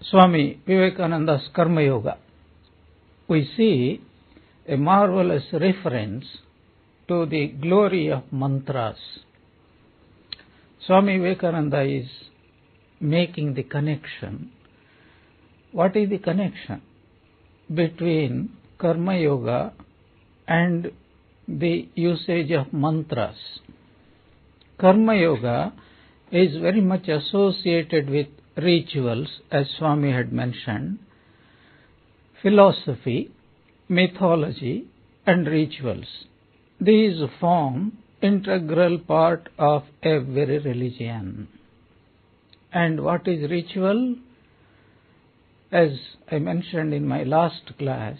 Swami Vivekananda's Karma Yoga, we see a marvelous reference to the glory of mantras. Swami Vivekananda is making the connection. What is the connection between Karma Yoga and the usage of mantras? Karma Yoga is very much associated with rituals, as Swami had mentioned, philosophy, mythology, and rituals. These form integral part of every religion. And what is ritual? As I mentioned in my last class,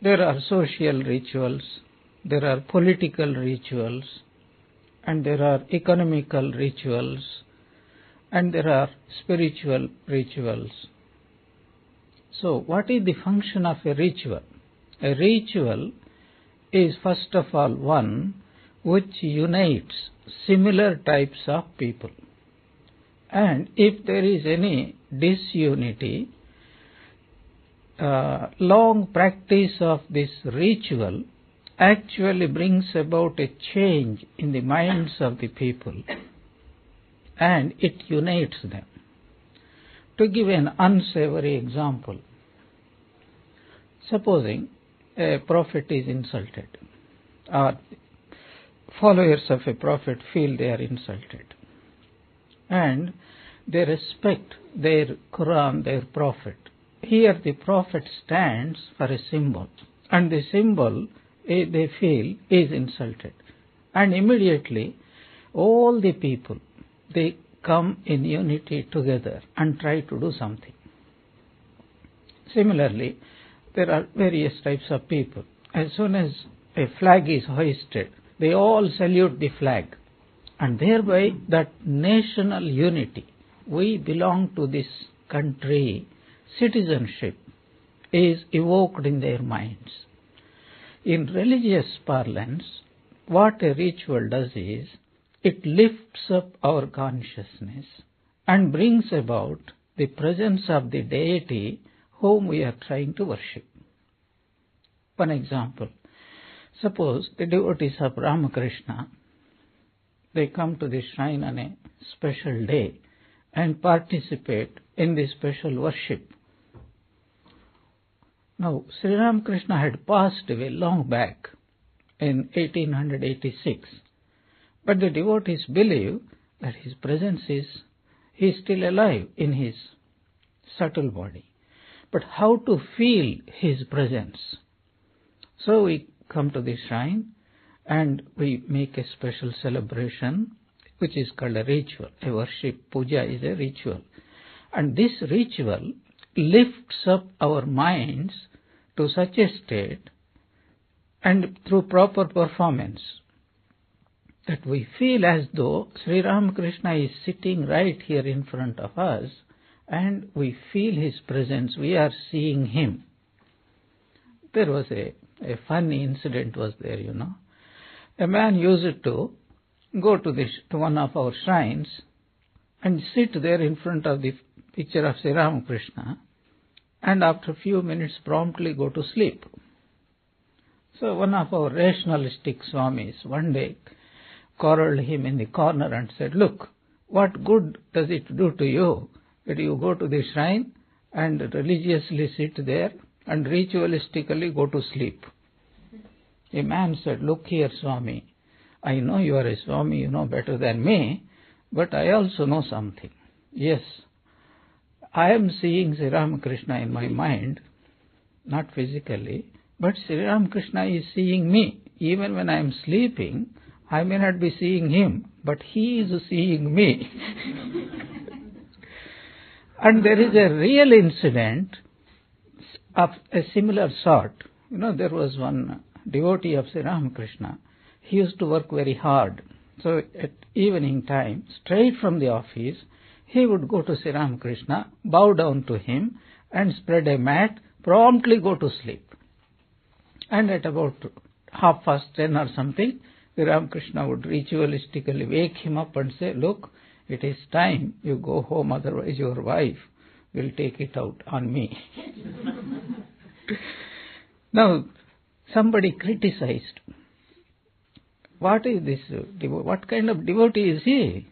there are social rituals, there are political rituals, and there are economical rituals, and there are spiritual rituals. So, what is the function of a ritual? A ritual is first of all one which unites similar types of people. And if there is any disunity, long practice of this ritual actually brings about a change in the minds of the people, and it unites them. To give an unsavory example, supposing a prophet is insulted, or followers of a prophet feel they are insulted, and they respect their Quran, their prophet. Here the prophet stands for a symbol, and the symbol they feel is insulted. And immediately all the people, they come in unity together and try to do something. Similarly, there are various types of people. As soon as a flag is hoisted, they all salute the flag, and thereby that national unity, we belong to this country, citizenship is evoked in their minds. In religious parlance, what a ritual does is, it lifts up our consciousness and brings about the presence of the deity whom we are trying to worship. One example, suppose the devotees of Ramakrishna, they come to the shrine on a special day and participate in the special worship. Now, Sri Ramakrishna had passed away long back in 1886, but the devotees believe that his presence is, he is still alive in his subtle body. But how to feel his presence? So we come to the shrine and we make a special celebration which is called a ritual. A worship, puja is a ritual. And this ritual lifts up our minds to such a state, and through proper performance, that we feel as though Sri Ramakrishna is sitting right here in front of us, and we feel his presence, we are seeing him. There was a funny incident was there, you know. A man used to go to one of our shrines and sit there in front of the picture of Sri Ramakrishna, and after a few minutes promptly go to sleep. So one of our rationalistic Swamis one day corralled him in the corner and said, "Look, what good does it do to you that you go to the shrine and religiously sit there and ritualistically go to sleep?" A man said, "Look here, Swami, I know you are a Swami, you know better than me, but I also know something. Yes, I am seeing Sri Ramakrishna in my mind, not physically, but Sri Ramakrishna is seeing me. Even when I am sleeping, I may not be seeing him, but he is seeing me." And there is a real incident of a similar sort. You know, there was one devotee of Sri Ramakrishna. He used to work very hard. So at evening time, straight from the office, he would go to Sri Ramakrishna, bow down to him, and spread a mat, promptly go to sleep. And at about 10:30 or something, Sri Ramakrishna would ritualistically wake him up and say, "Look, it is time you go home, otherwise your wife will take it out on me. Now, somebody criticized. What is this? What kind of devotee is he?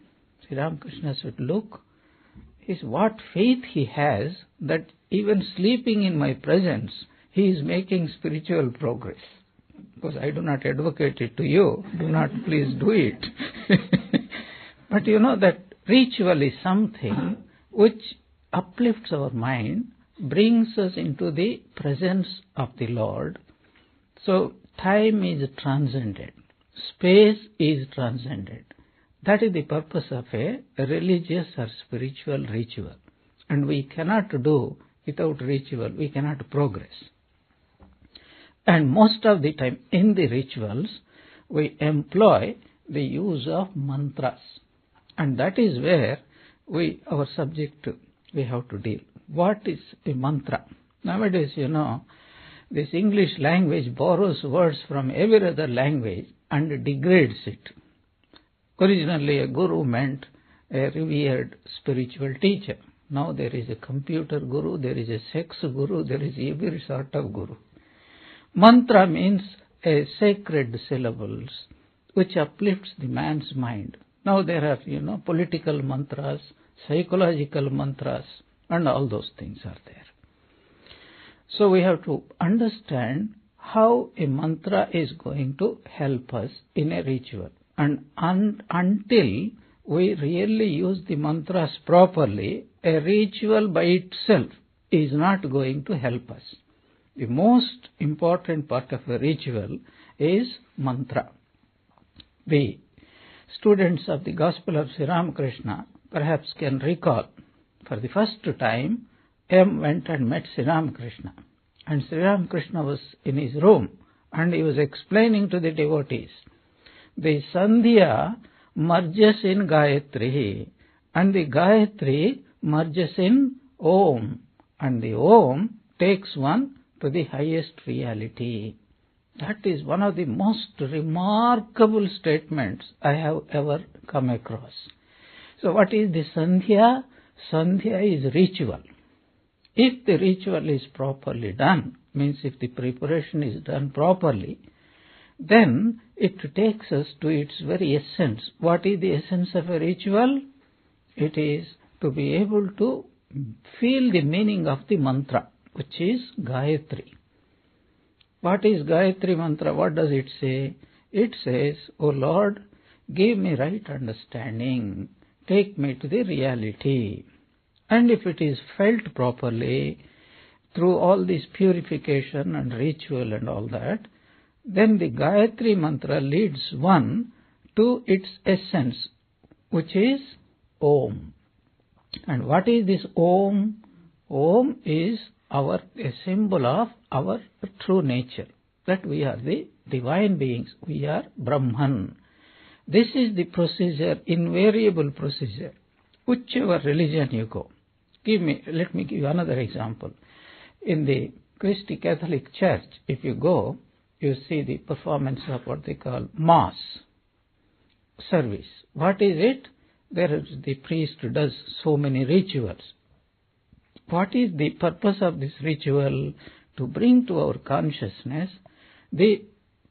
Sri Ramakrishna said, look, what faith he has that even sleeping in my presence, he is making spiritual progress. Because I do not advocate it to you. Do not please do it. But you know that ritual is something which uplifts our mind, brings us into the presence of the Lord. So time is transcended. Space is transcended. That is the purpose of a religious or spiritual ritual. And we cannot do without ritual, we cannot progress. And most of the time in the rituals, we employ the use of mantras. And that is where our subject, we have to deal. What is a mantra? Nowadays, this English language borrows words from every other language and degrades it. Originally, a guru meant a revered spiritual teacher. Now there is a computer guru, there is a sex guru, there is every sort of guru. Mantra means a sacred syllables which uplifts the man's mind. Now there are, political mantras, psychological mantras, and all those things are there. So we have to understand how a mantra is going to help us in a ritual. And until we really use the mantras properly, a ritual by itself is not going to help us. The most important part of a ritual is mantra. The students of the Gospel of Sri Ramakrishna perhaps can recall, for the first time, M went and met Sri Ramakrishna. And Sri Ramakrishna was in his room and he was explaining to the devotees. The Sandhya merges in Gayatri and the Gayatri merges in Om. And the Om takes one to the highest reality. That is one of the most remarkable statements I have ever come across. So what is the Sandhya? Sandhya is ritual. If the ritual is properly done, means if the preparation is done properly, then it takes us to its very essence. What is the essence of a ritual? It is to be able to feel the meaning of the mantra, which is Gayatri. What is Gayatri mantra? What does it say? It says, O Lord, give me right understanding. Take me to the reality. And if it is felt properly, through all this purification and ritual and all that, then the Gayatri mantra leads one to its essence, which is Om. And what is this Om? Om is a symbol of our true nature, that we are the divine beings, we are Brahman. This is the procedure, invariable procedure, whichever religion you go. Let me give you another example. In the Christian Catholic Church, if you go, you see the performance of what they call Mass service. What is it? The priest does so many rituals. What is the purpose of this ritual? To bring to our consciousness the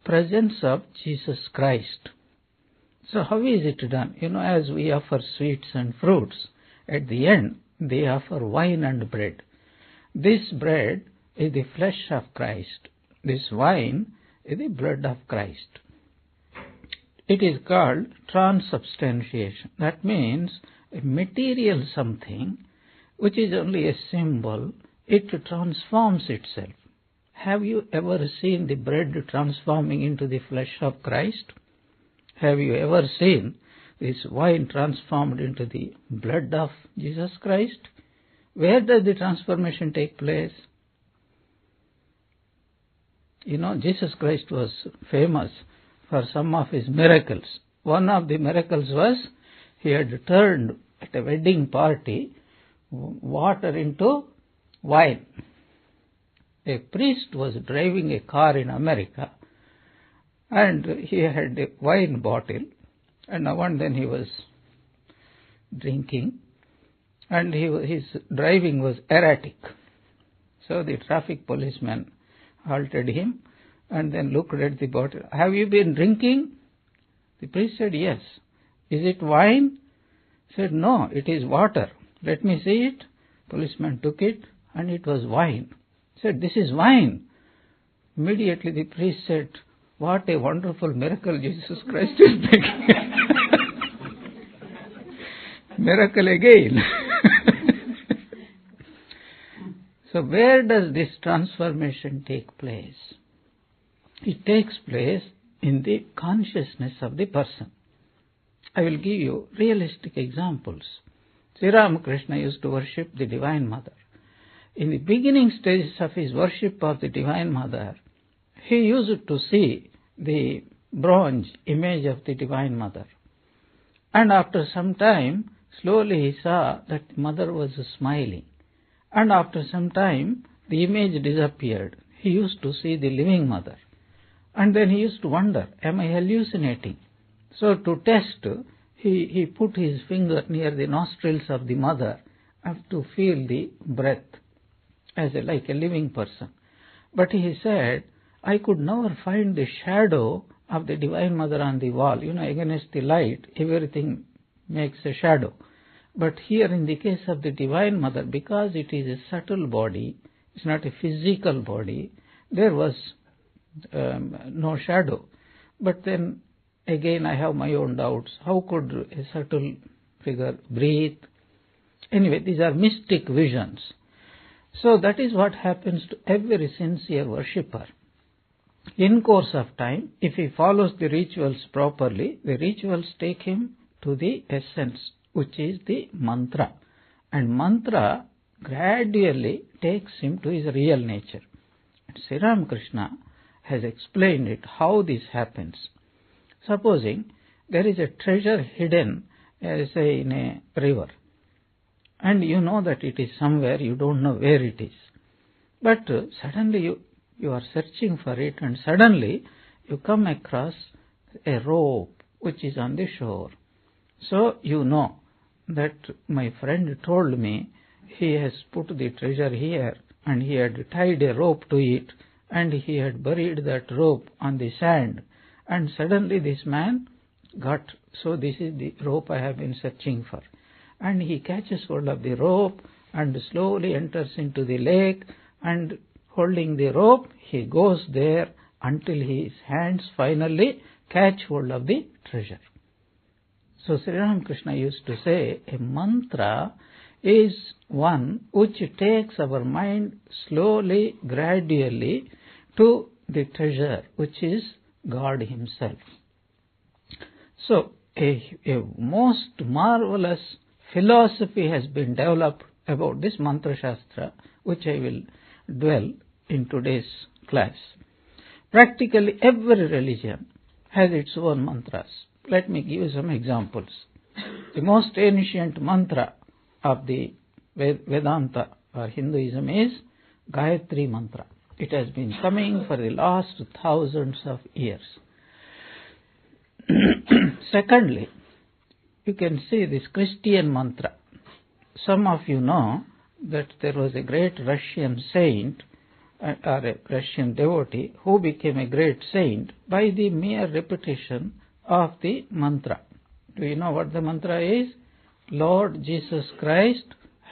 presence of Jesus Christ. So how is it done? As we offer sweets and fruits, at the end they offer wine and bread. This bread is the flesh of Christ. This wine is the blood of Christ. It is called transubstantiation. That means a material something which is only a symbol, it transforms itself. Have you ever seen the bread transforming into the flesh of Christ? Have you ever seen this wine transformed into the blood of Jesus Christ? Where does the transformation take place? Jesus Christ was famous for some of his miracles. One of the miracles was he had turned at a wedding party water into wine. A priest was driving a car in America and he had a wine bottle, and now and then he was drinking, and his driving was erratic. So the traffic policeman halted him and then looked at the bottle. Have you been drinking? The priest said, yes. Is it wine? He said, no, it is water. Let me see it. Policeman took it and it was wine. He said, this is wine. Immediately the priest said, what a wonderful miracle Jesus Christ is making. Miracle again. So where does this transformation take place? It takes place in the consciousness of the person. I will give you realistic examples. Sri Ramakrishna used to worship the Divine Mother. In the beginning stages of his worship of the Divine Mother, he used to see the bronze image of the Divine Mother. And after some time, slowly he saw that the Mother was smiling. And after some time, the image disappeared. He used to see the living Mother. And then he used to wonder, am I hallucinating? So to test, he put his finger near the nostrils of the Mother to feel the breath like a living person. But he said, I could never find the shadow of the Divine Mother on the wall. Against the light, everything makes a shadow. But here in the case of the Divine Mother, because it is a subtle body, it's not a physical body, there was no shadow. But then again I have my own doubts. How could a subtle figure breathe? Anyway, these are mystic visions. So that is what happens to every sincere worshipper. In course of time, if he follows the rituals properly, the rituals take him to the essence, which is the mantra. And mantra gradually takes him to his real nature. And Sri Ramakrishna has explained it, how this happens. Supposing there is a treasure hidden, say in a river, and you know that it is somewhere, you don't know where it is. But suddenly you are searching for it, and suddenly you come across a rope which is on the shore. So you know that my friend told me he has put the treasure here and he had tied a rope to it and he had buried that rope on the sand, and suddenly this man got, so this is the rope I have been searching for. And he catches hold of the rope and slowly enters into the lake, and holding the rope, he goes there until his hands finally catch hold of the treasure. So Sri Ramakrishna used to say, a mantra is one which takes our mind slowly, gradually to the treasure, which is God Himself. So a most marvelous philosophy has been developed about this Mantra Shastra, which I will dwell in today's class. Practically every religion has its own mantras. Let me give you some examples. The most ancient mantra of the Vedanta or Hinduism is Gayatri Mantra. It has been coming for the last thousands of years. Secondly, you can see this Christian mantra. Some of you know that there was a great Russian saint or a Russian devotee who became a great saint by the mere repetition of the mantra. Do you know what the mantra is? Lord Jesus Christ,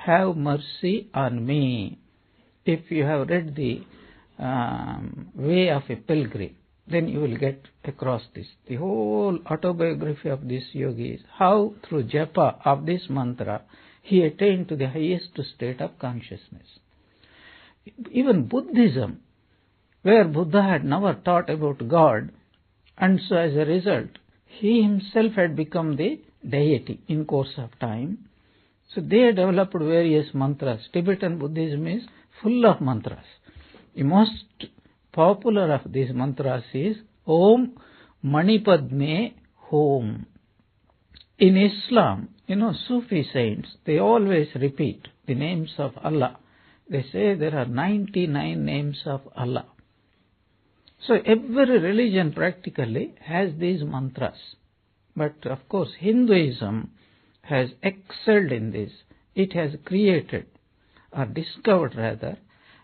have mercy on me. If you have read the Way of a Pilgrim, then you will get across this. The whole autobiography of this yogi is how through japa of this mantra he attained to the highest state of consciousness. Even Buddhism, where Buddha had never taught about God, and so as a result he himself had become the deity in course of time. So they developed various mantras. Tibetan Buddhism is full of mantras. The most popular of these mantras is Om Mani Padme Hum. In Islam, Sufi saints, they always repeat the names of Allah. They say there are 99 names of Allah. So every religion practically has these mantras. But of course Hinduism has excelled in this. it has created, or discovered rather,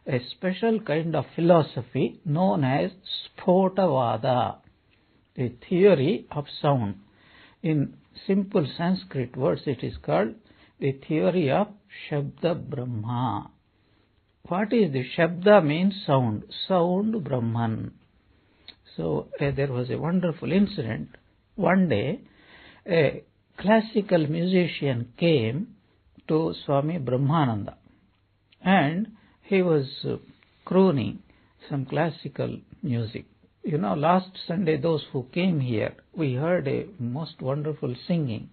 a special kind of philosophy known as Spotavada, the theory of sound. In simple Sanskrit words, it is called the theory of Shabda Brahma. What is the Shabda? Means sound, sound Brahman. So there was a wonderful incident. One day, a classical musician came to Swami Brahmananda, and he was crooning some classical music. You know, last Sunday, those who came here, we heard a most wonderful singing.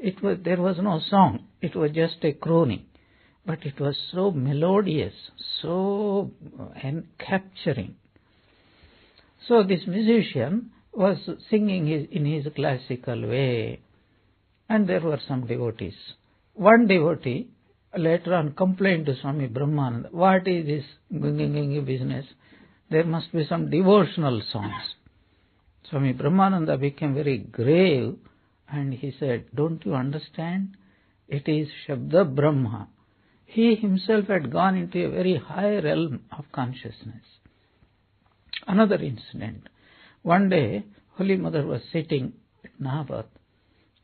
There was no song, it was just a crooning, but it was so melodious, so capturing. So this musician was singing in his classical way, and there were some devotees. One devotee later on complained to Swami Brahmananda, "What is this business? There must be some devotional songs." Swami Brahmananda became very grave, and he said, "Don't you understand? It is Shabda Brahma." He himself had gone into a very high realm of consciousness. Another incident. One day, Holy Mother was sitting at Nabat,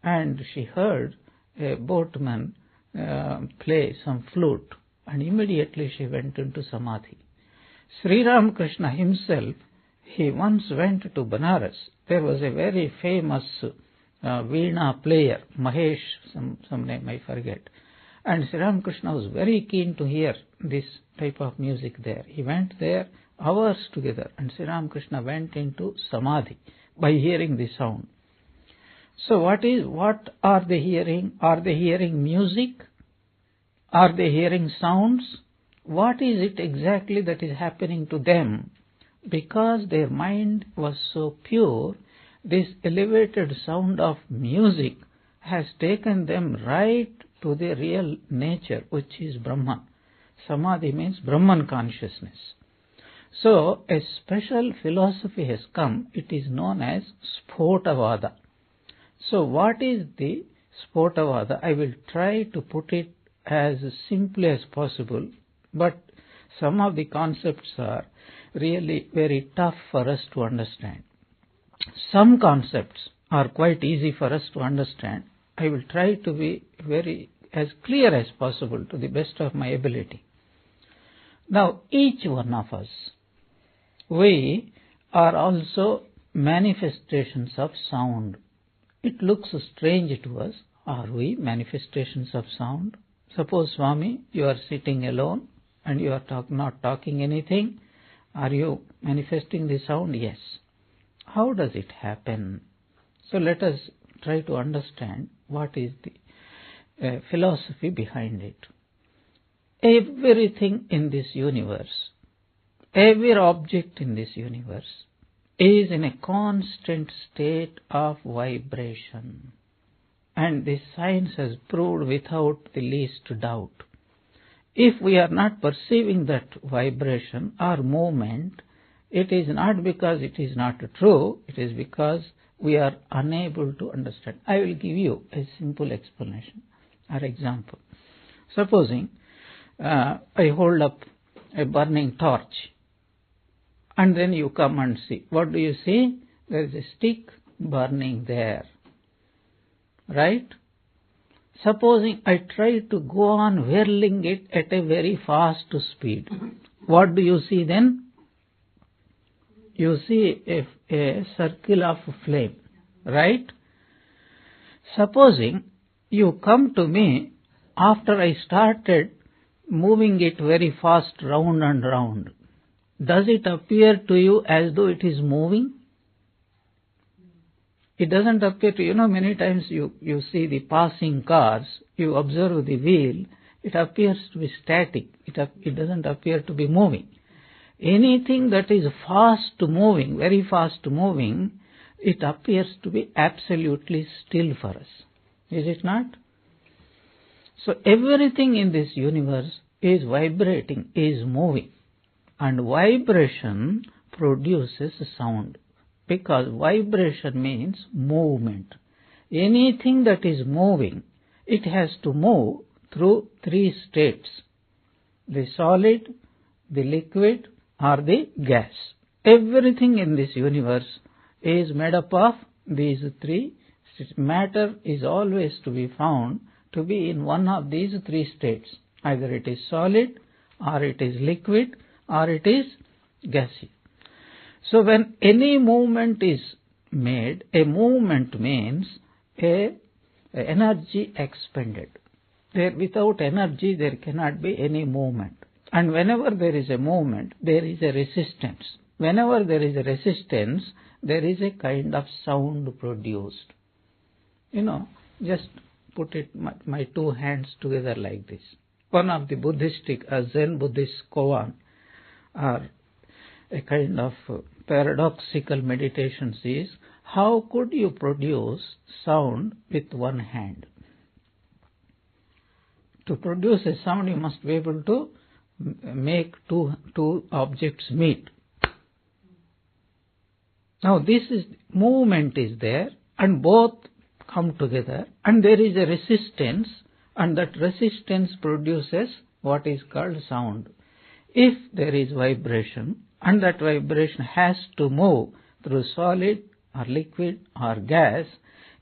and she heard a boatman play some flute, and immediately she went into samadhi. Sri Ramakrishna himself, he once went to Banaras. There was a very famous veena player, Mahesh, some name I forget. And Sri Ramakrishna was very keen to hear this type of music there. He went there hours together, and Sri Ramakrishna went into samadhi by hearing the sound. So what are they hearing? Are they hearing music? Are they hearing sounds? What is it exactly that is happening to them? Because their mind was so pure, this elevated sound of music has taken them right to the real nature, which is Brahman. Samadhi means Brahman consciousness. So a special philosophy has come. It is known as Spotavada. So what is the Spotavada? I will try to put it as simply as possible, but some of the concepts are really very tough for us to understand. Some concepts are quite easy for us to understand. I will try to be very as clear as possible to the best of my ability. Now, each one of us, we are also manifestations of sound. It looks strange to us. Are we manifestations of sound? Suppose, Swami, you are sitting alone and you are not talking anything. Are you manifesting the sound? Yes. How does it happen? So let us try to understand what is the philosophy behind it. Everything in this universe, every object in this universe is in a constant state of vibration. And this science has proved without the least doubt. If we are not perceiving that vibration or movement, it is not because it is not true, it is because we are unable to understand. I will give you a simple explanation or example. Supposing I hold up a burning torch, and then you come and see. What do you see? There is a stick burning there. Right? Supposing I try to go on whirling it at a very fast speed. What do you see then? You see a circle of flame. Right? Supposing you come to me after I started moving it very fast round and round. Does it appear to you as though it is moving? It doesn't appear to you. Many times you see the passing cars, you observe the wheel, it appears to be static. It doesn't appear to be moving. Anything that is fast moving, very fast moving, it appears to be absolutely still for us. Is it not? So everything in this universe is vibrating, is moving. And vibration produces sound. Because vibration means movement. Anything that is moving, it has to move through three states: the solid, the liquid, or the gas. Everything in this universe is made up of these three. Matter is always to be found to be in one of these three states. Either it is solid, or it is liquid, or it is gaseous. So when any movement is made, a movement means a energy expended. Without energy there cannot be any movement. And whenever there is a movement, there is a resistance. Whenever there is a resistance, there is a kind of sound produced. Just put my two hands together like this. One of the Buddhistic, Zen Buddhist koan, or a kind of paradoxical meditations is, how could you produce sound with one hand? To produce a sound, you must be able to make two objects meet. Now this movement is there, and both come together, and there is a resistance, and that resistance produces what is called sound. If there is vibration, and that vibration has to move through solid or liquid or gas,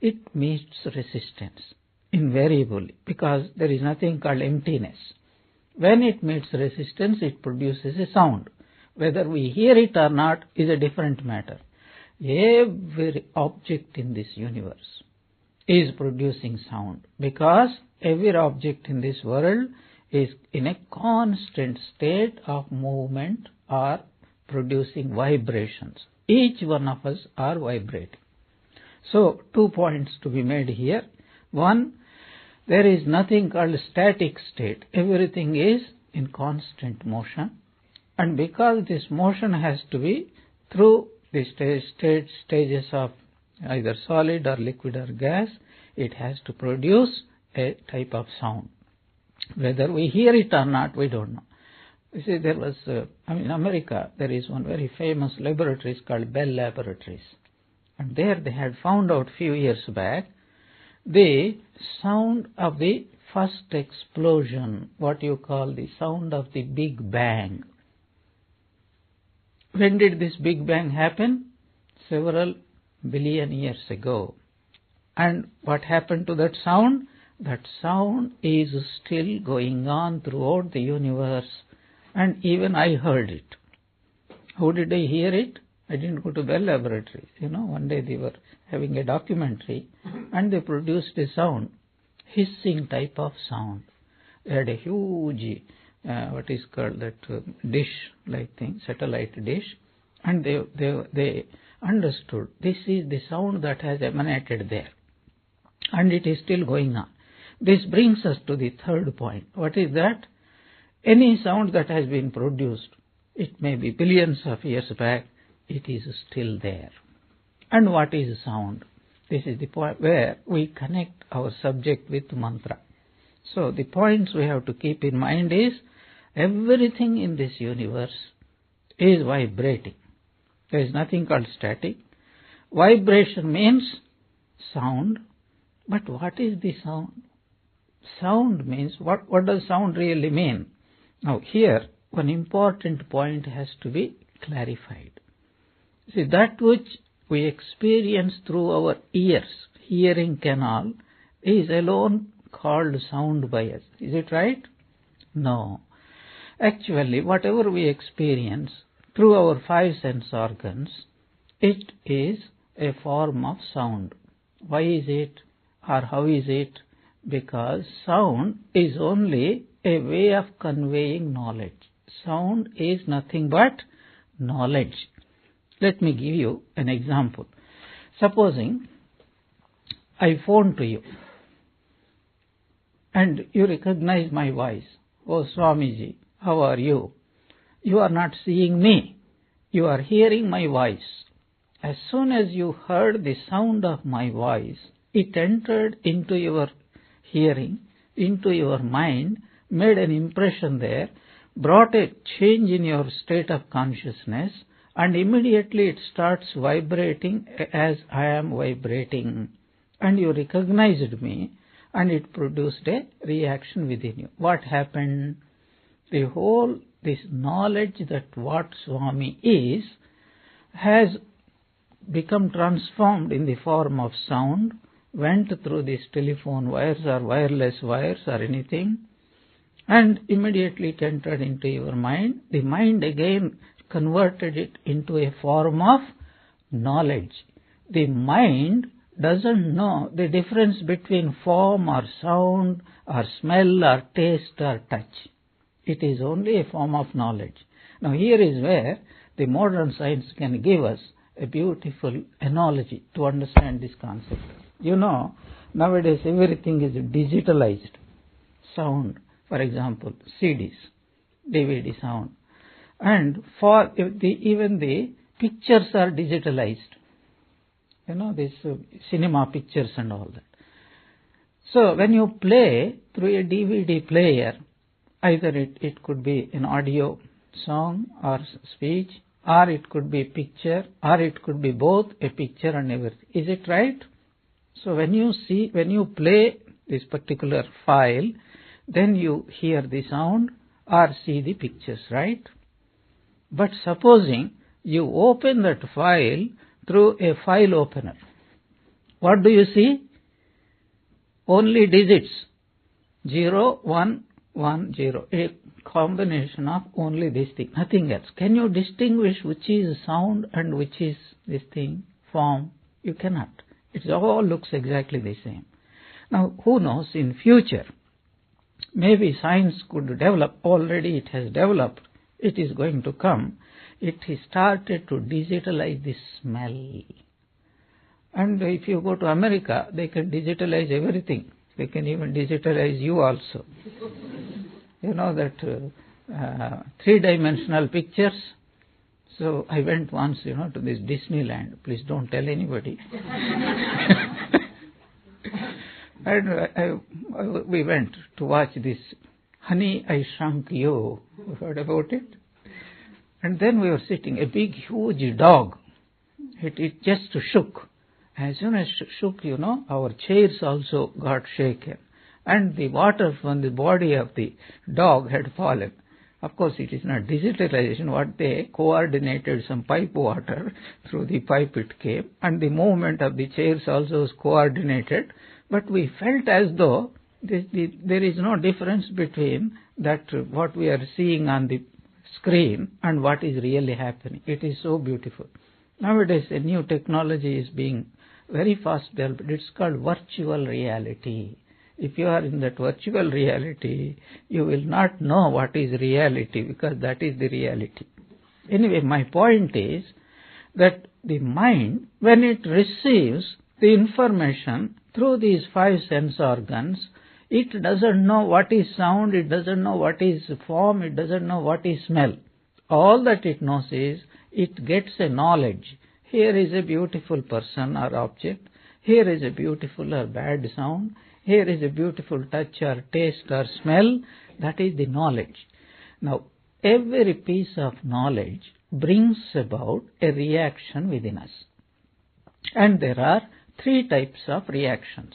it meets resistance invariably, because there is nothing called emptiness. When it meets resistance, it produces a sound. Whether we hear it or not is a different matter. Every object in this universe is producing sound, because every object in this world is in a constant state of movement or producing vibrations. Each one of us are vibrating. So 2 points to be made here. One, there is nothing called static state. Everything is in constant motion, and because this motion has to be through the stages of either solid or liquid or gas, it has to produce a type of sound. Whether we hear it or not, we don't know. You see, there was, in America, there is one very famous laboratory called Bell Laboratories. And there they had found out few years back the sound of the first explosion, what you call the sound of the Big Bang. When did this Big Bang happen? Several billion years ago. And what happened to that sound? That sound is still going on throughout the universe, and even I heard it. How did I hear it? I didn't go to Bell Laboratories. One day they were having a documentary, and they produced a sound, hissing type of sound. They had a huge, what is called that dish-like thing, satellite dish, and they understood this is the sound that has emanated there, and it is still going on. This brings us to the third point. What is that? Any sound that has been produced, it may be billions of years back, it is still there. And what is sound? This is the point where we connect our subject with mantra. So the points we have to keep in mind is, everything in this universe is vibrating. There is nothing called static. Vibration means sound. But what is the sound? Sound means, what does sound really mean? Now here, one important point has to be clarified. See, that which we experience through our ears, hearing canal, is alone called sound by us. Is it right? No. Actually, whatever we experience through our five sense organs, it is a form of sound. Why is it, or how is it? Because sound is only a way of conveying knowledge. Sound is nothing but knowledge. Let me give you an example. Supposing I phone to you and you recognize my voice. Oh, Swamiji, how are you? You are not seeing me. You are hearing my voice. As soon as you heard the sound of my voice, it entered into your hearing, into your mind, made an impression there, brought a change in your state of consciousness, and immediately it starts vibrating as I am vibrating. And you recognized me, and it produced a reaction within you. What happened? This knowledge that what Swami is has become transformed in the form of sound, went through these telephone wires or wireless wires or anything, and immediately it entered into your mind. The mind again converted it into a form of knowledge. The mind doesn't know the difference between form or sound or smell or taste or touch. It is only a form of knowledge. Now here is where the modern science can give us a beautiful analogy to understand this concept. You know, nowadays everything is digitalized. Sound, for example, CDs, DVD sound. And even the pictures are digitalized. You know, these cinema pictures and all that. So when you play through a DVD player, either it could be an audio song or speech, or it could be picture, or it could be both a picture and everything. Is it right? So when you play this particular file, then you hear the sound or see the pictures, right? But supposing you open that file through a file opener, what do you see? Only digits, 0, 1, 1, 0, a combination of only this thing, nothing else. Can you distinguish which is sound and which is this thing, form? You cannot. It all looks exactly the same. Now, who knows, in future, maybe science could develop, already it has developed, it is going to come. It has started to digitalize the smell. And if you go to America, they can digitalize everything. They can even digitalize you also. You know that three-dimensional pictures. So I went once, to this Disneyland. Please don't tell anybody. And we went to watch this Honey, I Shrunk You. You heard about it? And then we were sitting, a big, huge dog. It just shook. As soon as it shook, our chairs also got shaken. And the water from the body of the dog had fallen. Of course, it is not digitalization. What they coordinated some pipe water through the pipe it came. And the movement of the chairs also was coordinated. But we felt as though there is no difference between that what we are seeing on the screen and what is really happening. It is so beautiful. Nowadays, a new technology is being very fast developed. It's called virtual reality. If you are in that virtual reality, you will not know what is reality, because that is the reality. Anyway, my point is that the mind, when it receives the information through these 5 sense organs, it doesn't know what is sound, it doesn't know what is form, it doesn't know what is smell. All that it knows is, it gets a knowledge. Here is a beautiful person or object, here is a beautiful or bad sound, here is a beautiful touch or taste or smell. That is the knowledge. Now, every piece of knowledge brings about a reaction within us. And there are 3 types of reactions: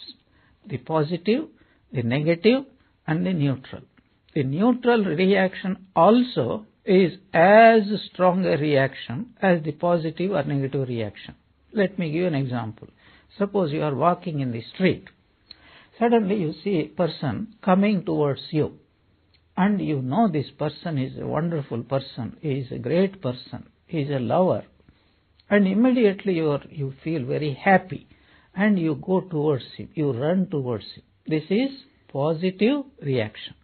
the positive, the negative, and the neutral. The neutral reaction also is as strong a reaction as the positive or negative reaction. Let me give you an example. Suppose you are walking in the street. Suddenly you see a person coming towards you, and you know this person is a wonderful person, he is a great person, he is a lover, and immediately you feel very happy, and you go towards him, you run towards him. This is positive reaction.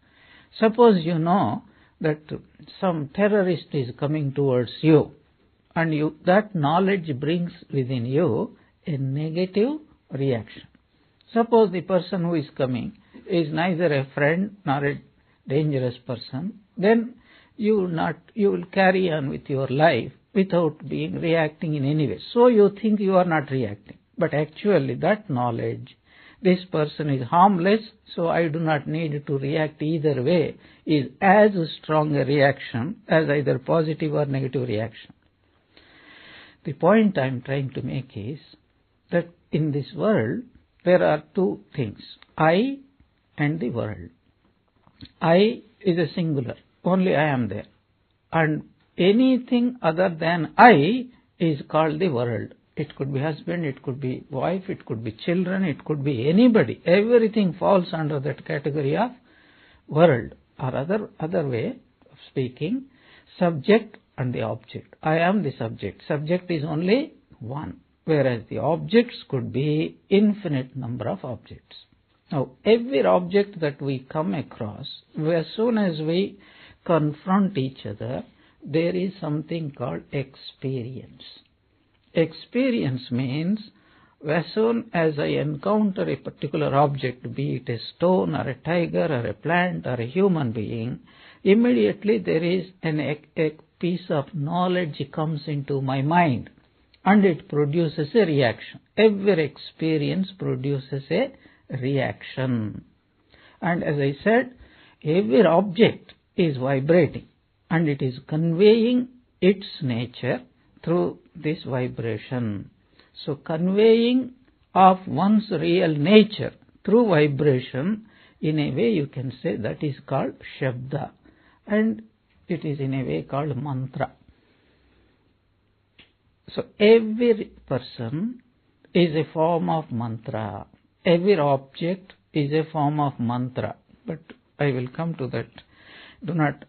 Suppose you know that some terrorist is coming towards you, and that knowledge brings within you a negative reaction. Suppose the person who is coming is neither a friend nor a dangerous person, then you will carry on with your life without reacting in any way. So you think you are not reacting. But actually that knowledge, this person is harmless, so I do not need to react either way, is as strong a reaction as either positive or negative reaction. The point I am trying to make is that in this world, there are 2 things. I and the world. I is a singular, only I am there. And anything other than I is called the world. It could be husband, it could be wife, it could be children, it could be anybody. Everything falls under that category of world, or other way of speaking, subject and the object. I am the subject. Subject is only one, whereas the objects could be infinite number of objects. Now, every object that we come across, as soon as we confront each other, there is something called experience. Experience means as soon as I encounter a particular object, be it a stone or a tiger or a plant or a human being, immediately there is a piece of knowledge comes into my mind and it produces a reaction. Every experience produces a reaction. And as I said, every object is vibrating and it is conveying its nature through this vibration. So conveying of one's real nature through vibration, in a way you can say that is called Shabda, and it is in a way called mantra. So every person is a form of mantra. Every object is a form of mantra. But I will come to that. Do not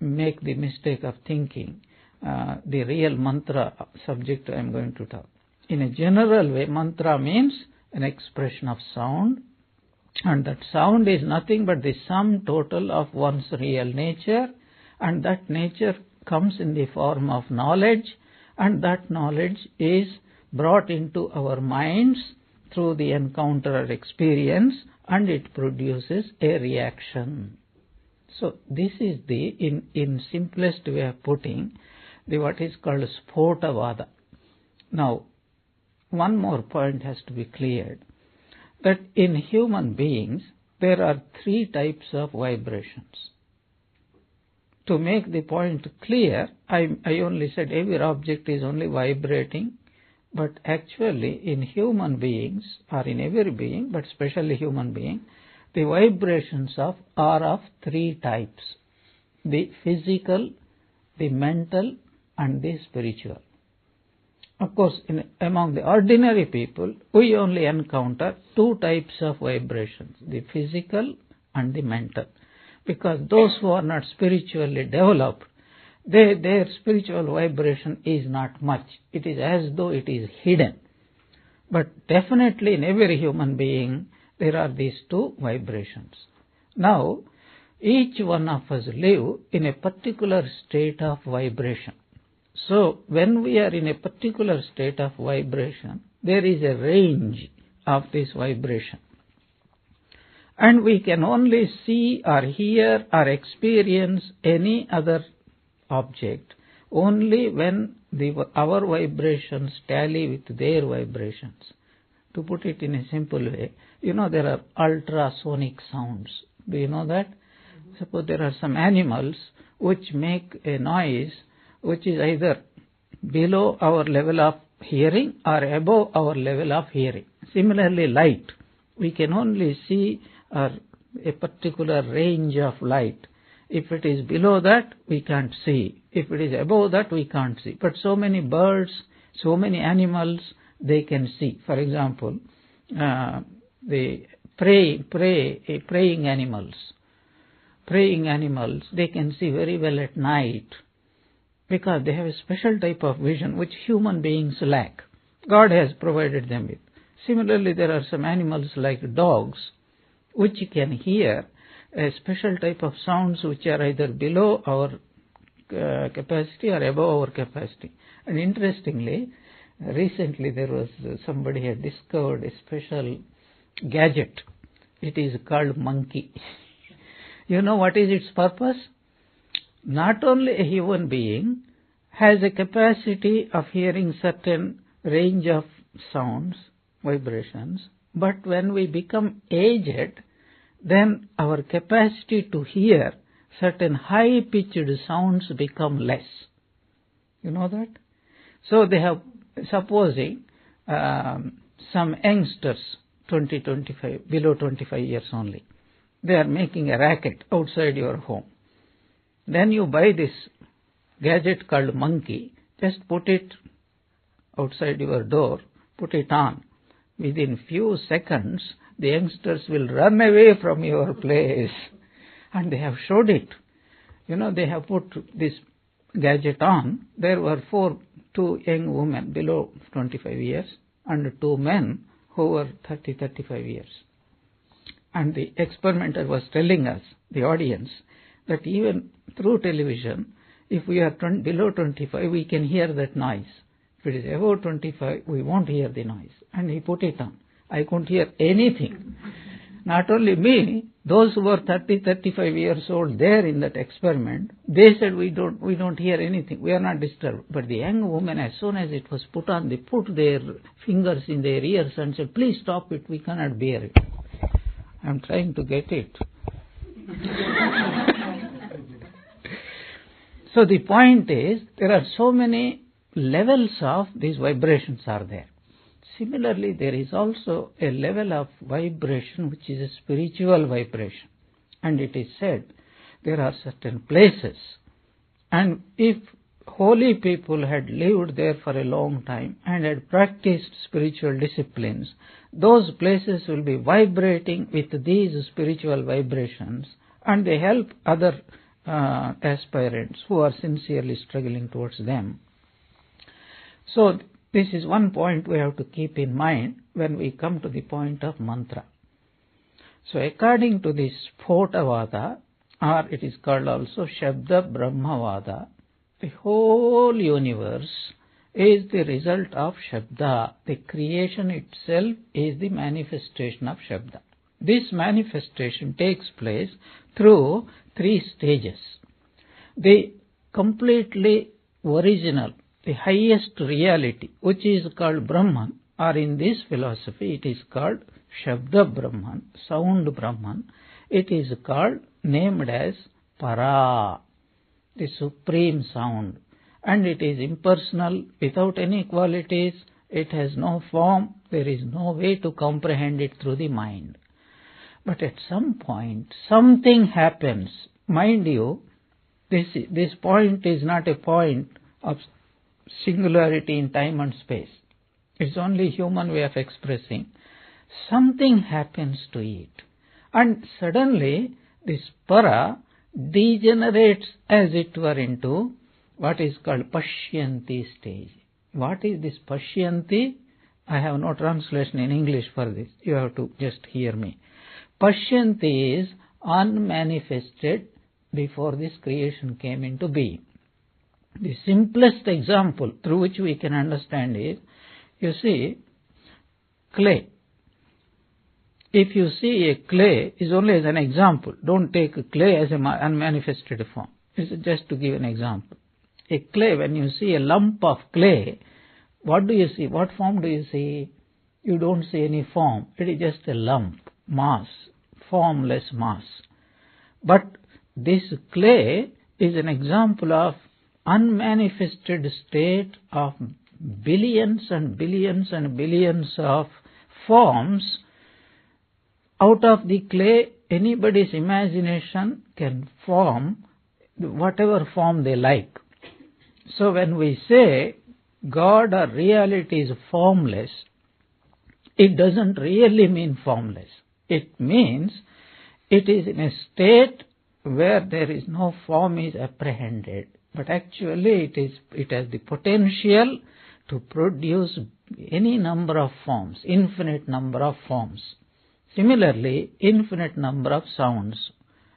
make the mistake of thinking the real mantra subject I am going to talk. In a general way, mantra means an expression of sound, and that sound is nothing but the sum total of one's real nature, and that nature comes in the form of knowledge, and that knowledge is brought into our minds through the encounter or experience, and it produces a reaction. So this is the, in simplest way of putting, what is called Spotavada. Now, one more point has to be cleared, that in human beings there are three types of vibrations. To make the point clear, I only said every object is only vibrating, but actually in human beings, or in every being, but especially human being, the vibrations are of three types: the physical, the mental, and the spiritual. Of course, among the ordinary people, we only encounter two types of vibrations, the physical and the mental. Because those who are not spiritually developed, their spiritual vibration is not much. It is as though it is hidden. But definitely in every human being, there are these two vibrations. Now, each one of us live in a particular state of vibration. So, when we are in a particular state of vibration, there is a range of this vibration. And we can only see or hear or experience any other object only when our vibrations tally with their vibrations. To put it in a simple way, there are ultrasonic sounds. Do you know that? Suppose there are some animals which make a noise which is either below our level of hearing or above our level of hearing. Similarly, light. We can only see a particular range of light. If it is below that, we can't see. If it is above that, we can't see. But so many birds, so many animals, they can see. For example, the praying animals. Praying animals, they can see very well at night because they have a special type of vision which human beings lack. God has provided them with. Similarly, there are some animals like dogs which can hear a special type of sounds which are either below our capacity or above our capacity. And interestingly, recently there was somebody had discovered a special gadget. It is called monkey. You know what is its purpose? Not only a human being has a capacity of hearing certain range of sounds, vibrations, but when we become aged, then our capacity to hear certain high-pitched sounds become less. You know that? So they have, supposing some youngsters, 25, below 25 years only. They are making a racket outside your home. Then you buy this gadget called monkey, just put it outside your door, put it on. Within few seconds, the youngsters will run away from your place. And they have showed it. They have put this gadget on. There were two young women below 25 years and two men who were 30, 35 years. And the experimenter was telling us, the audience, that even through television, if we are below 25, we can hear that noise. If it is above 25, we won't hear the noise. And he put it on. I couldn't hear anything. Not only me, those who were 30, 35 years old there in that experiment, they said we don't hear anything, we are not disturbed. But the young woman, as soon as it was put on, they put their fingers in their ears and said, please stop it, we cannot bear it. I am trying to get it. So the point is, there are so many levels of these vibrations are there. Similarly, there is also a level of vibration which is a spiritual vibration. And it is said there are certain places. And if holy people had lived there for a long time and had practiced spiritual disciplines, those places will be vibrating with these spiritual vibrations, and they help other aspirants who are sincerely struggling towards them. So this is one point we have to keep in mind when we come to the point of mantra. So according to this Spotavada, or it is called also Shabda Brahmavada, the whole universe is the result of Shabda. The creation itself is the manifestation of Shabda. This manifestation takes place through three stages. The completely original, the highest reality, which is called Brahman, or in this philosophy it is called Shabda Brahman, sound Brahman. It is called, named as Para, the supreme sound. And it is impersonal, without any qualities, it has no form, there is no way to comprehend it through the mind. But at some point, something happens. Mind you, this point is not a point of singularity in time and space. It's only human way of expressing. Something happens to it. And suddenly, this para degenerates as it were into what is called Pashyanti stage. What is this Pashyanti? I have no translation in English for this. You have to just hear me. Pashyanti is unmanifested before this creation came into being. The simplest example through which we can understand is, you see, clay. If you see a clay, is only as an example. Don't take a clay as an unmanifested form. This is just to give an example. A clay, when you see a lump of clay, what do you see? What form do you see? You don't see any form. It is just a lump, mass, formless mass. But this clay is an example of unmanifested state of billions and billions and billions of forms. Out of the clay, anybody's imagination can form whatever form they like. So when we say God or reality is formless, it doesn't really mean formless. It means it is in a state where there is no form is apprehended. But actually it has the potential to produce any number of forms, infinite number of forms. Similarly, infinite number of sounds.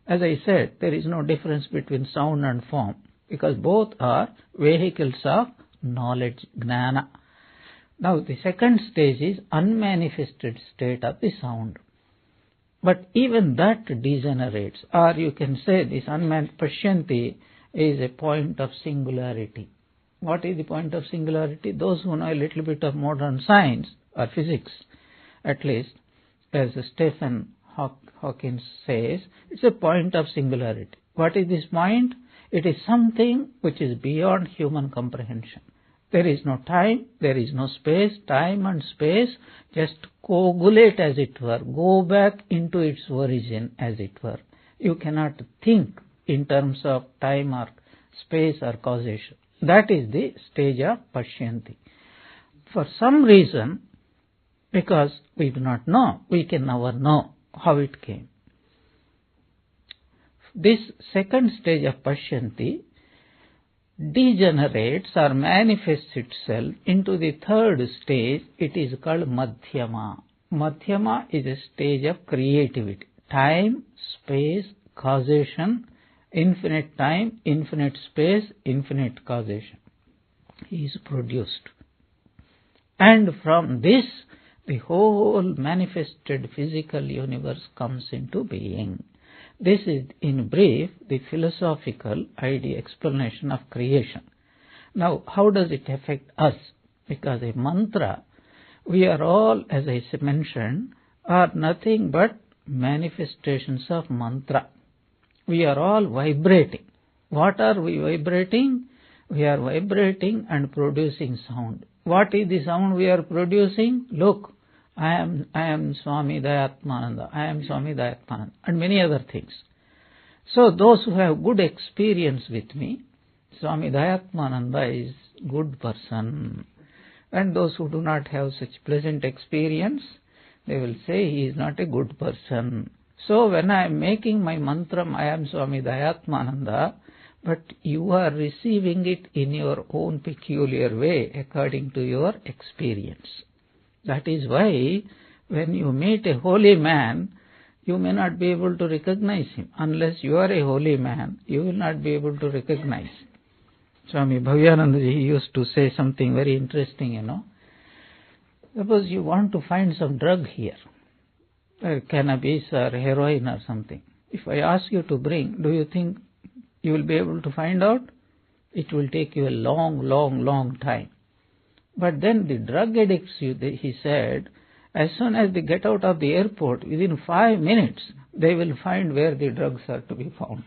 As I said, there is no difference between sound and form, because both are vehicles of knowledge, jnana. Now the second stage is unmanifested state of the sound. But even that degenerates, or you can say this Pashyanti is a point of singularity. What is the point of singularity? Those who know a little bit of modern science, or physics at least, as Stephen Hawking says, it's a point of singularity. What is this point? It is something which is beyond human comprehension. There is no time, there is no space. Time and space just coagulate, as it were, go back into its origin, as it were. You cannot think in terms of time or space or causation. That is the stage of Pashyanti. For some reason, because we do not know, we can never know how it came. This second stage of Pashyanti degenerates or manifests itself into the third stage. It is called Madhyama. Madhyama is a stage of creativity. Time, space, causation, infinite time, infinite space, infinite causation is produced. And from this, the whole manifested physical universe comes into being. This is, in brief, the philosophical idea explanation of creation. Now, how does it affect us? Because a mantra, we are all, as I mentioned, are nothing but manifestations of mantra. We are all vibrating. What are we vibrating? We are vibrating and producing sound. What is the sound we are producing? Look, I am Swami Dayatmananda, I am Swami Dayatmananda, and many other things. So those who have good experience with me, Swami Dayatmananda is good person. And those who do not have such pleasant experience, they will say he is not a good person. So when I am making my mantra, I am Swami Dayatmananda, but you are receiving it in your own peculiar way according to your experience. That is why when you meet a holy man, you may not be able to recognize him. Unless you are a holy man, you will not be able to recognize. Swami Bhavyanandaji used to say something very interesting, Suppose you want to find some drug here, cannabis or heroin or something. If I ask you to bring, do you think you will be able to find out? It will take you a long time. But then the drug addicts, he said, as soon as they get out of the airport, within 5 minutes, they will find where the drugs are to be found.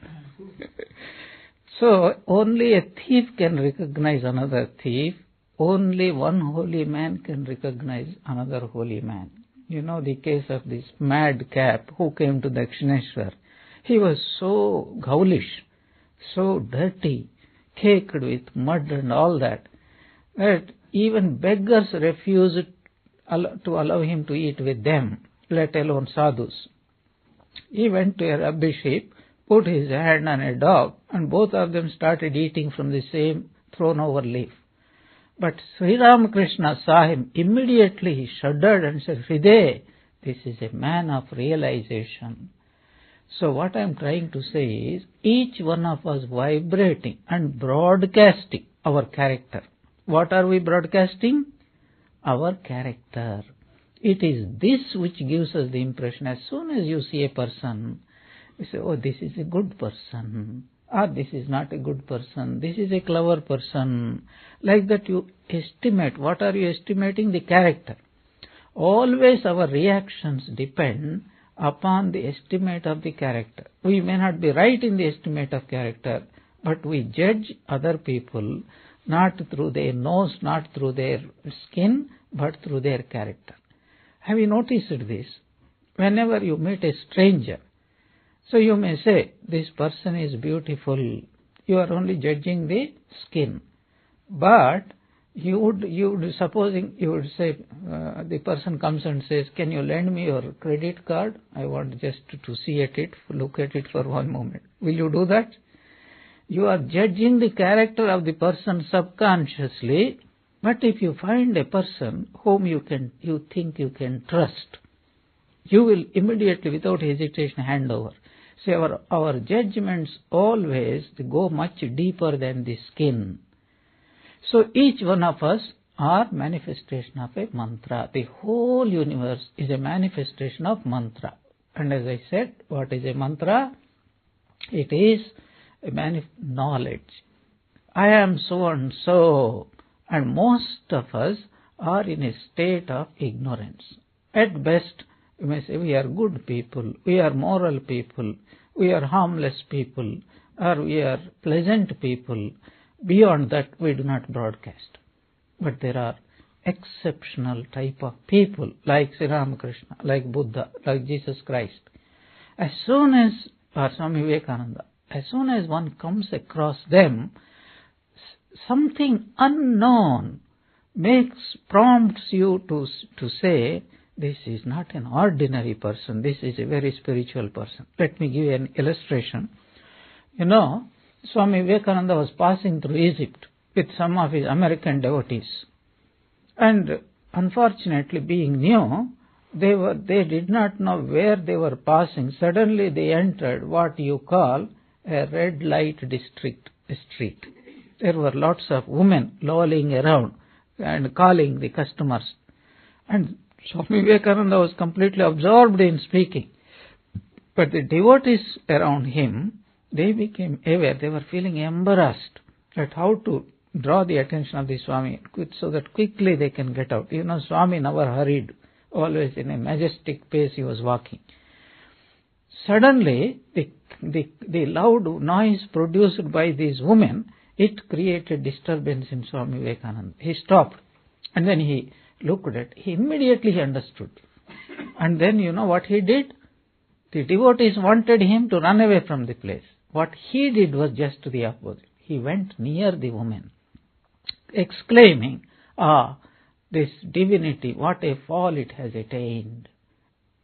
So only a thief can recognize another thief. Only one holy man can recognize another holy man. You know the case of this madcap who came to Dakshineshwar. He was so ghoulish, so dirty, caked with mud and all that even beggars refused to allow him to eat with them, let alone sadhus. He went to a rubbish put his hand on a dog, and both of them started eating from the same thrown over leaf. But Sri Ramakrishna saw him. Immediately he shuddered and said, Hriday, this is a man of realization. So what I am trying to say is, each one of us vibrating and broadcasting our character. What are we broadcasting? Our character. It is this which gives us the impression. As soon as you see a person, you say, oh, this is a good person, or this is not a good person, this is a clever person. Like that you estimate. What are you estimating? The character. Always our reactions depend upon the estimate of the character. We may not be right in the estimate of character, but we judge other people not through their nose, not through their skin, but through their character. Have you noticed this? Whenever you meet a stranger, so you may say, this person is beautiful. You are only judging the skin. But you would say, the person comes and says, can you lend me your credit card? I want just to see at it, look at it for one moment. Will you do that? You are judging the character of the person subconsciously, but if you find a person whom you think you can trust, you will immediately, without hesitation, hand over. So our judgments always go much deeper than the skin. So each one of us are manifestation of a mantra. The whole universe is a manifestation of mantra. And as I said, what is a mantra? It is a knowledge. I am so and so, and most of us are in a state of ignorance. At best, you may say we are good people, we are moral people, we are harmless people, or we are pleasant people. Beyond that, we do not broadcast. But there are exceptional type of people like Sri Ramakrishna, like Buddha, like Jesus Christ. As soon as, or Swami Vivekananda, as soon as one comes across them, something unknown prompts you to say, this is not an ordinary person, this is a very spiritual person. Let me give you an illustration. You know, Swami Vivekananda was passing through Egypt with some of his American devotees. And unfortunately, being new, they did not know where they were passing. Suddenly they entered what you call a red light district street. There were lots of women lolling around and calling the customers. And Swami Vivekananda was completely absorbed in speaking. But the devotees around him, they became aware, they were feeling embarrassed at how to draw the attention of the Swami so that quickly they can get out. You know, Swami never hurried, always in a majestic pace he was walking. Suddenly, the loud noise produced by these women, it created disturbance in Swami Vivekananda. He stopped, and then he looked at it. He immediately understood. And then you know what he did? The devotees wanted him to run away from the place. What he did was just the opposite. He went near the woman, exclaiming, this divinity, what a fall it has attained.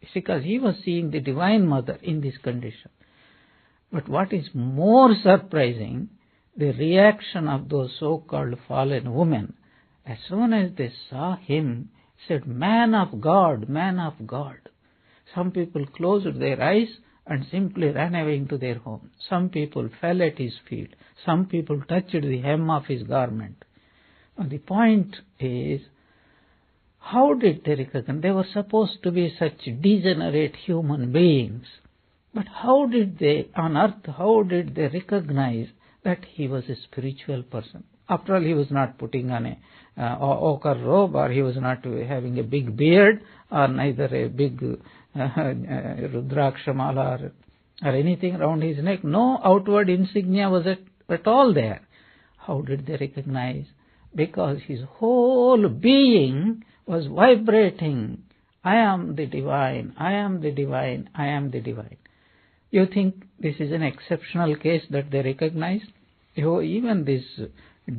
It's because he was seeing the Divine Mother in this condition. But what is more surprising, the reaction of those so-called fallen women, as soon as they saw him, said, "Man of God, man of God." Some people closed their eyes and simply ran away into their home. Some people fell at his feet. Some people touched the hem of his garment. And the point is, how did they recognize? They were supposed to be such degenerate human beings. But how did they, on earth, how did they recognize that he was a spiritual person? After all, he was not putting on a ochre robe, or he was not having a big beard, or neither a big rudrakshamala or anything around his neck. No outward insignia was at all there. How did they recognize? Because his whole being was vibrating. I am the divine, I am the divine, I am the divine. You think this is an exceptional case that they recognized? Even these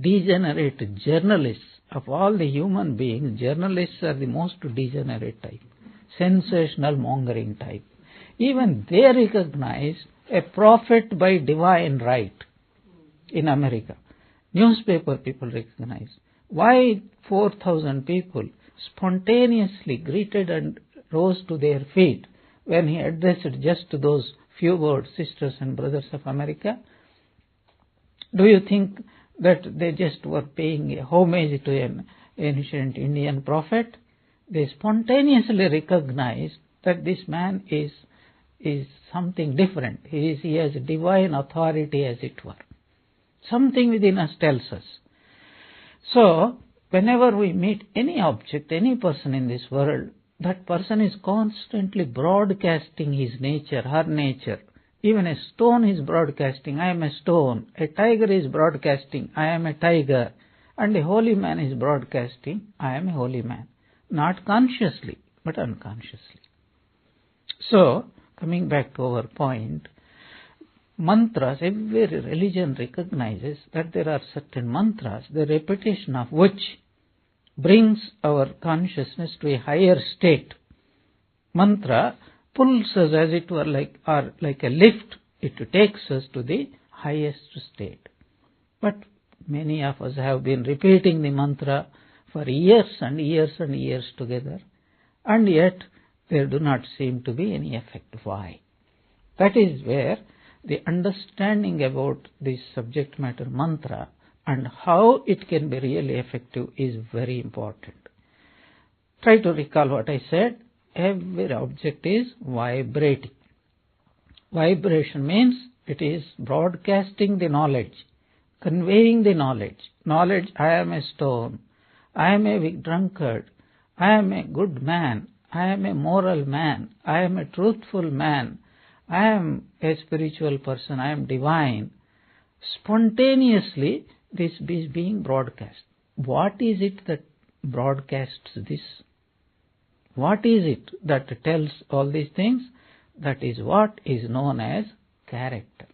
degenerate journalists, of all the human beings, journalists are the most degenerate type, sensational mongering type. Even they recognize a prophet by divine right in America. Newspaper people recognize. Why 4,000 people spontaneously greeted and rose to their feet when he addressed just those few words, sisters and brothers of America? Do you think that they just were paying homage to an ancient Indian prophet? They spontaneously recognized that this man is something different. He has divine authority, as it were. Something within us tells us. So, whenever we meet any object, any person in this world, that person is constantly broadcasting his nature, her nature. Even a stone is broadcasting, I am a stone. A tiger is broadcasting, I am a tiger. And a holy man is broadcasting, I am a holy man. Not consciously, but unconsciously. So, coming back to our point, mantras, every religion recognizes that there are certain mantras, the repetition of which brings our consciousness to a higher state. Mantra pulls us, as it were, like a lift. It takes us to the highest state. But many of us have been repeating the mantra for years and years and years together, and yet there do not seem to be any effect. Why? That is where the understanding about this subject matter mantra and how it can be really effective is very important. Try to recall what I said. Every object is vibrating. Vibration means it is broadcasting the knowledge, conveying the knowledge. Knowledge, I am a stone, I am a big drunkard, I am a good man, I am a moral man, I am a truthful man, I am a spiritual person, I am divine. Spontaneously, this is being broadcast. what is it that broadcasts this? What is it that tells all these things? That is what is known as character.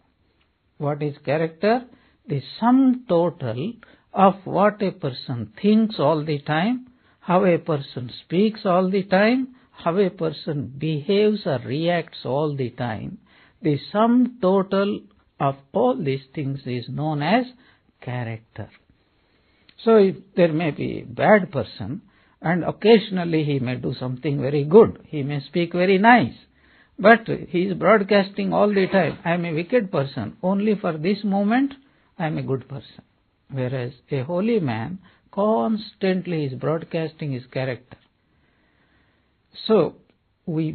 What is character? The sum total of what a person thinks all the time, how a person speaks all the time, how a person behaves or reacts all the time. The sum total of all these things is known as character. So if there may be a bad person, and occasionally he may do something very good, he may speak very nice, but he is broadcasting all the time, I am a wicked person, only for this moment I am a good person. Whereas a holy man constantly is broadcasting his character. So we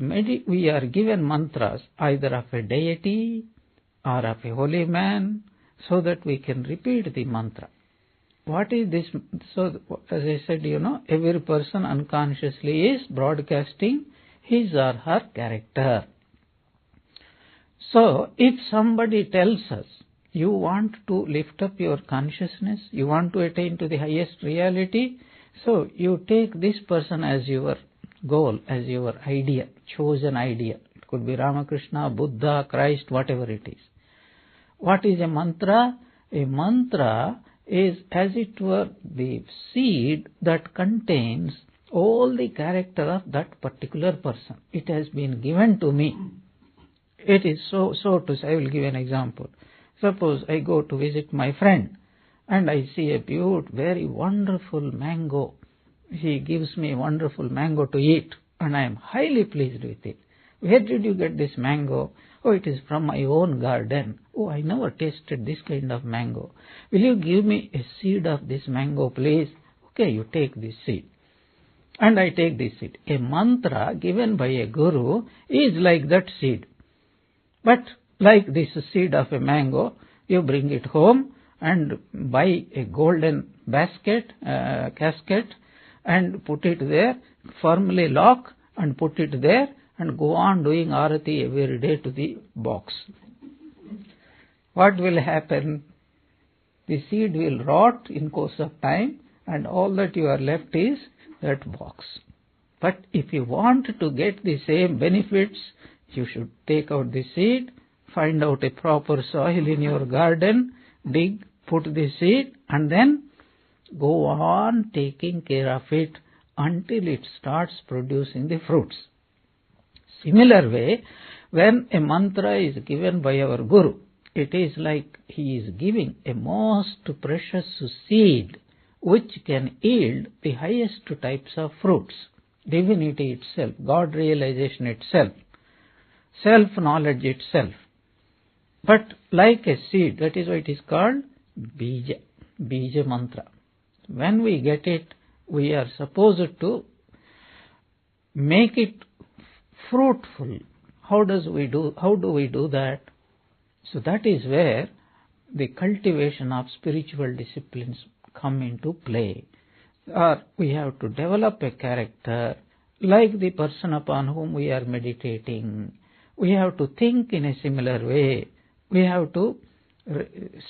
are given mantras either of a deity or of a holy man, so that we can repeat the mantra. What is this? So, as I said, every person unconsciously is broadcasting his or her character. So, if somebody tells us, you want to lift up your consciousness, you want to attain to the highest reality, so you take this person as your goal, as your idea, chosen idea. It could be Ramakrishna, Buddha, Christ, whatever it is. What is a mantra? A mantra is, as it were, the seed that contains all the character of that particular person. It has been given to me. It is so to say. I will give an example. Suppose I go to visit my friend and I see a beautiful, very wonderful mango. He gives me a wonderful mango to eat and I am highly pleased with it. Where did you get this mango? Oh, it is from my own garden. Oh, I never tasted this kind of mango. Will you give me a seed of this mango, please? Okay, you take this seed. And I take this seed. A mantra given by a guru is like that seed. But like this seed of a mango, you bring it home and buy a golden casket and put it there, firmly lock and put it there, and go on doing arati every day to the box. What will happen? The seed will rot in course of time and all that you are left is that box. But if you want to get the same benefits, you should take out the seed, find out a proper soil in your garden, dig, put the seed, and then go on taking care of it until it starts producing the fruits. Similar way, when a mantra is given by our Guru, it is like he is giving a most precious seed which can yield the highest types of fruits, divinity itself, God realization itself, self-knowledge itself. But like a seed, that is why it is called bija mantra. When we get it, we are supposed to make it fruitful. How do we do that? So that is where the cultivation of spiritual disciplines come into play. Or we have to develop a character like the person upon whom we are meditating. We have to think in a similar way. We have to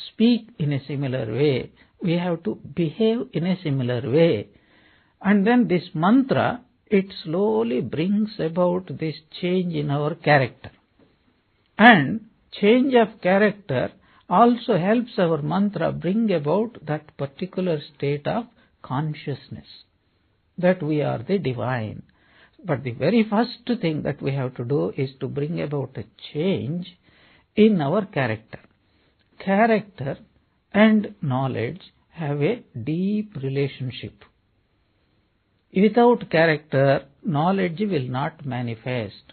speak in a similar way. We have to behave in a similar way. And then this mantra, it slowly brings about this change in our character. And change of character also helps our mantra bring about that particular state of consciousness, that we are the divine. But the very first thing that we have to do is to bring about a change in our character. Character and knowledge have a deep relationship. Without character, knowledge will not manifest.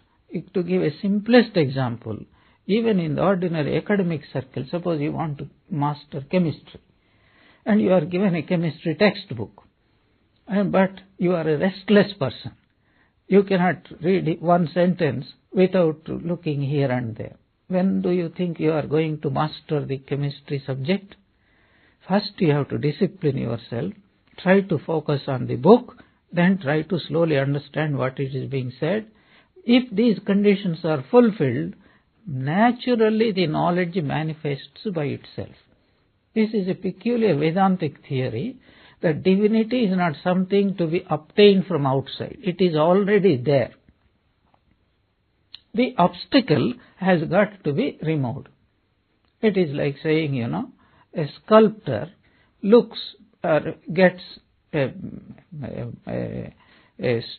To give a simplest example, even in the ordinary academic circle, suppose you want to master chemistry, and you are given a chemistry textbook, but you are a restless person. You cannot read one sentence without looking here and there. When do you think you are going to master the chemistry subject? First you have to discipline yourself, try to focus on the book, then try to slowly understand what it is being said. If these conditions are fulfilled, naturally the knowledge manifests by itself. This is a peculiar Vedantic theory that divinity is not something to be obtained from outside. It is already there. The obstacle has got to be removed. It is like saying, a sculptor looks or gets a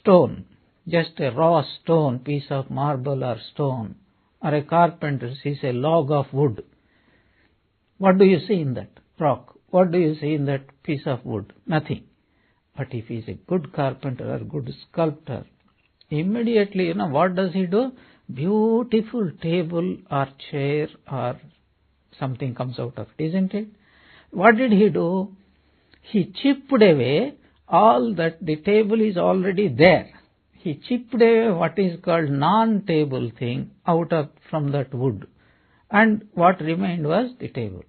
stone, just a raw stone, piece of marble or stone, or a carpenter sees a log of wood. What do you see in that rock? What do you see in that piece of wood? Nothing. But if he is a good carpenter or good sculptor, immediately, what does he do? Beautiful table or chair or something comes out of it, isn't it? What did he do? He chipped away all that. The table is already there. He chipped away what is called non-table thing from that wood, and what remained was the table.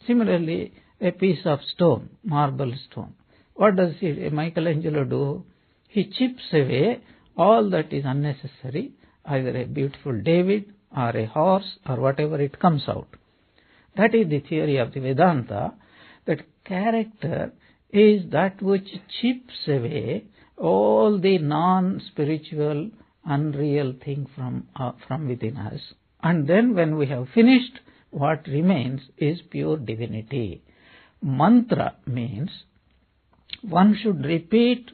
Similarly, a piece of stone, marble stone. What does Michelangelo do? He chips away all that is unnecessary, either a beautiful David or a horse or whatever it comes out. That is the theory of the Vedanta, that character is that which chips away all the non-spiritual, unreal thing from within us. And then when we have finished, what remains is pure divinity. Mantra means one should repeat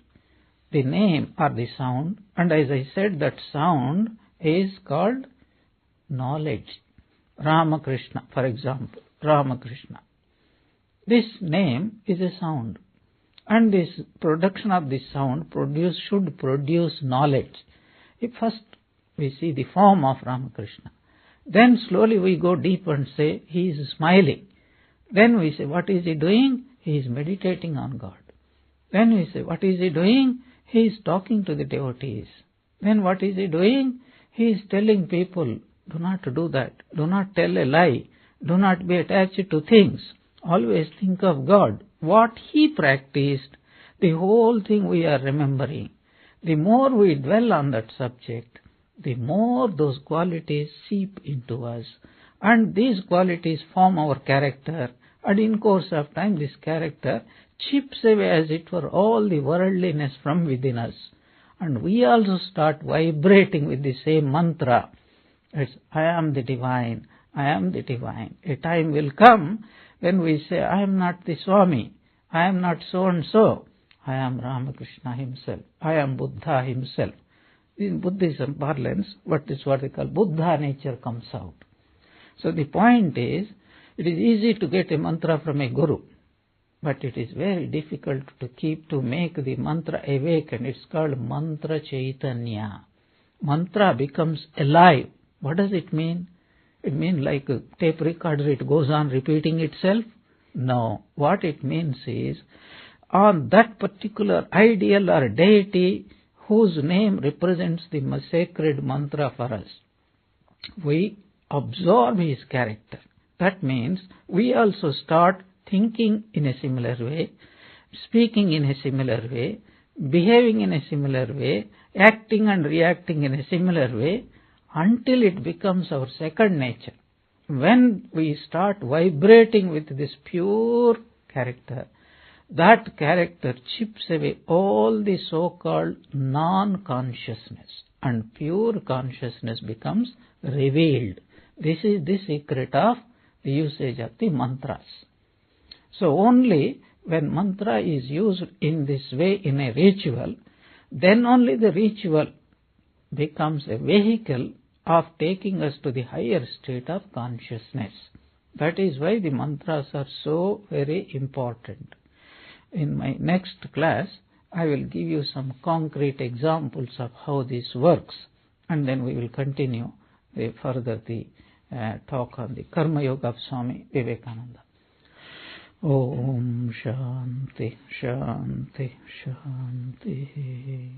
the name or the sound, and as I said, that sound is called knowledge. Ramakrishna, for example, Ramakrishna. This name is a sound, and this production of this sound should produce knowledge. First we see the form of Ramakrishna. Then slowly we go deep and say he is smiling. Then we say, what is he doing? He is meditating on God. Then we say, what is he doing? He is talking to the devotees. Then what is he doing? He is telling people, do not do that. Do not tell a lie. Do not be attached to things. Always think of God. What he practiced, the whole thing we are remembering. The more we dwell on that subject, the more those qualities seep into us. And these qualities form our character. And in course of time, this character chips away, as it were, all the worldliness from within us. And we also start vibrating with the same mantra. It's, I am the divine, I am the divine. A time will come when we say, I am not the Swami, I am not so and so. I am Ramakrishna himself, I am Buddha himself. In Buddhism parlance, what is what they call Buddha nature comes out. So the point is, it is easy to get a mantra from a guru, but it is very difficult to make the mantra awaken. It's called mantra chaitanya. Mantra becomes alive. What does it mean? It means like a tape recorder, it goes on repeating itself? No. What it means is, on that particular ideal or deity whose name represents the sacred mantra for us, we absorb his character. That means we also start thinking in a similar way, speaking in a similar way, behaving in a similar way, acting and reacting in a similar way, until it becomes our second nature. When we start vibrating with this pure character, that character chips away all the so-called non-consciousness, and pure consciousness becomes revealed. This is the secret of the usage of the mantras. So only when mantra is used in this way in a ritual, then only the ritual becomes a vehicle of taking us to the higher state of consciousness. That is why the mantras are so very important. In my next class, I will give you some concrete examples of how this works, and then we will continue further the talk on the Karma Yoga of Swami Vivekananda. Om Shanti Shanti Shanti.